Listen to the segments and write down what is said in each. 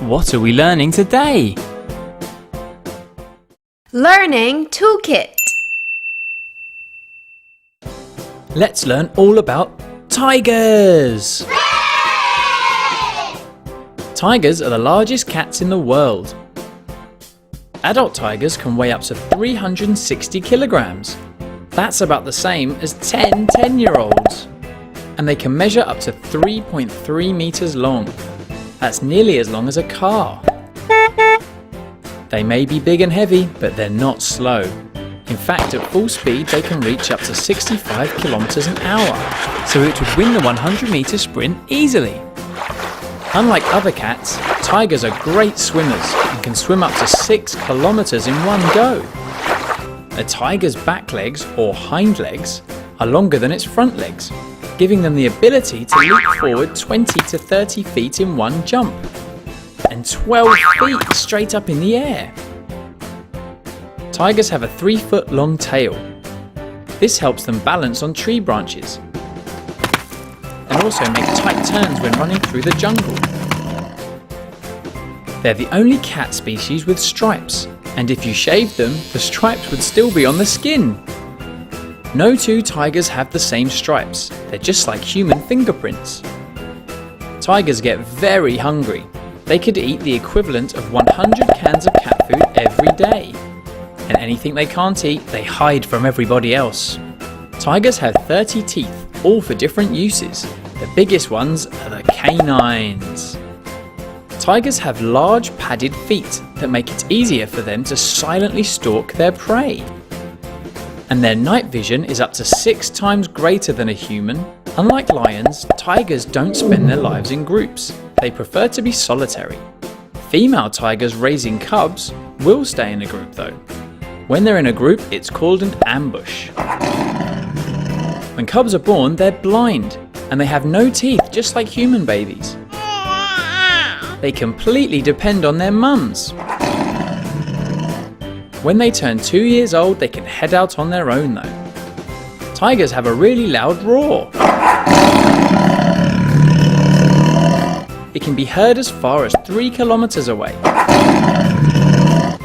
What are we learning today? Learning Toolkit. Let's learn all about tigers! Tigers are the largest cats in the world. Adult tigers can weigh up to 360 kilograms. That's about the same as 10 10-year-olds. And they can measure up to 3.3 meters long. That's nearly as long as a car. They may be big and heavy, but they're not slow. In fact, at full speed they can reach up to 65 kilometers an hour, so it would win the 100-meter sprint easily. Unlike other cats, tigers are great swimmers and can swim up to 6 kilometers in one go. A tiger's back legs, or hind legs, are longer than its front legs, giving them the ability to leap forward 20 to 30 feet in one jump, and 12 feet straight up in the air. Tigers have a 3-foot long tail. This helps them balance on tree branches and also make tight turns when running through the jungle. They're the only cat species with stripes, and if you shaved them, the stripes would still be on the skin. No two tigers have the same stripes, they're just like human fingerprints. Tigers get very hungry. They could eat the equivalent of 100 cans of cat food every day. And anything they can't eat, they hide from everybody else. Tigers have 30 teeth, all for different uses. The biggest ones are the canines. Tigers have large padded feet that make it easier for them to silently stalk their prey. And their night vision is up to 6 times greater than a human. Unlike lions, tigers don't spend their lives in groups. They prefer to be solitary. Female tigers raising cubs will stay in a group though. When they're in a group, it's called an ambush. When cubs are born, they're blind and they have no teeth, just like human babies. They completely depend on their mums. When they turn 2 years old, they can head out on their own though. Tigers have a really loud roar. It can be heard as far as 3 kilometers away.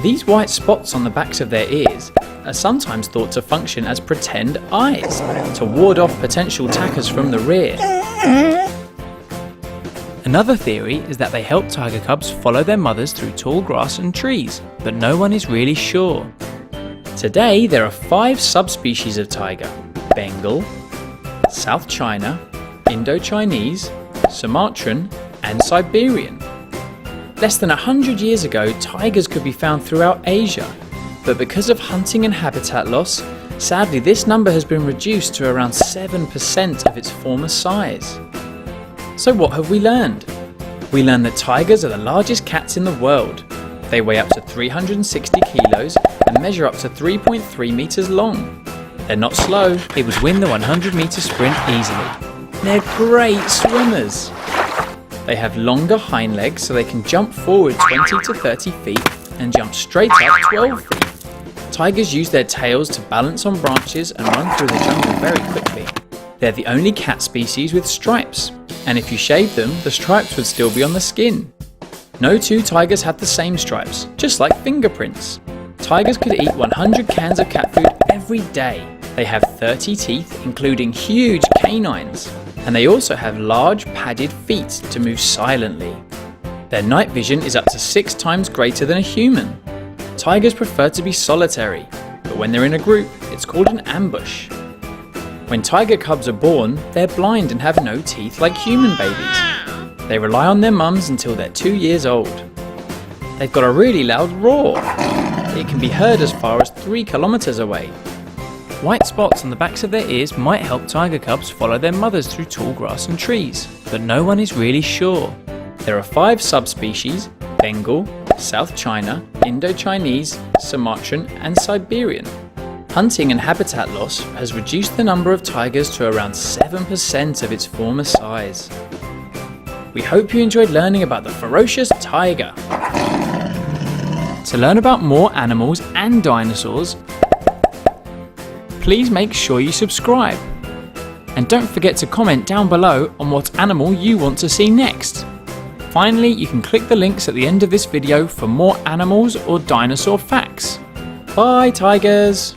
These white spots on the backs of their ears are sometimes thought to function as pretend eyes to ward off potential attackers from the rear. Another theory is that they help tiger cubs follow their mothers through tall grass and trees, but no one is really sure. Today there are 5 subspecies of tiger: Bengal, South China, Indo-Chinese, Sumatran, and Siberian. Less than 100 years ago, tigers could be found throughout Asia, but because of hunting and habitat loss, sadly this number has been reduced to around 7% of its former size. So what have we learned? We learned that tigers are the largest cats in the world. They weigh up to 360 kilos and measure up to 3.3 meters long. They're not slow, they would win the 100-meter sprint easily. They're great swimmers. They have longer hind legs so they can jump forward 20 to 30 feet and jump straight up 12 feet. Tigers use their tails to balance on branches and run through the jungle very quickly. They're the only cat species with stripes, and if you shave them, the stripes would still be on the skin. No two tigers have the same stripes, just like fingerprints. Tigers could eat 100 cans of cat food every day. They have 30 teeth, including huge canines. And they also have large padded feet to move silently. Their night vision is up to 6 times greater than a human. Tigers prefer to be solitary, but when they're in a group, it's called an ambush. When tiger cubs are born, they're blind and have no teeth like human babies. They rely on their mums until they're 2 years old. They've got a really loud roar. It can be heard as far as 3 kilometers away. White spots on the backs of their ears might help tiger cubs follow their mothers through tall grass and trees, but no one is really sure. There are 5 subspecies: Bengal, South China, Indo-Chinese, Sumatran, and Siberian. Hunting and habitat loss has reduced the number of tigers to around 7% of its former size. We hope you enjoyed learning about the ferocious tiger. To learn about more animals and dinosaurs, please make sure you subscribe. And don't forget to comment down below on what animal you want to see next. Finally, you can click the links at the end of this video for more animals or dinosaur facts. Bye, tigers!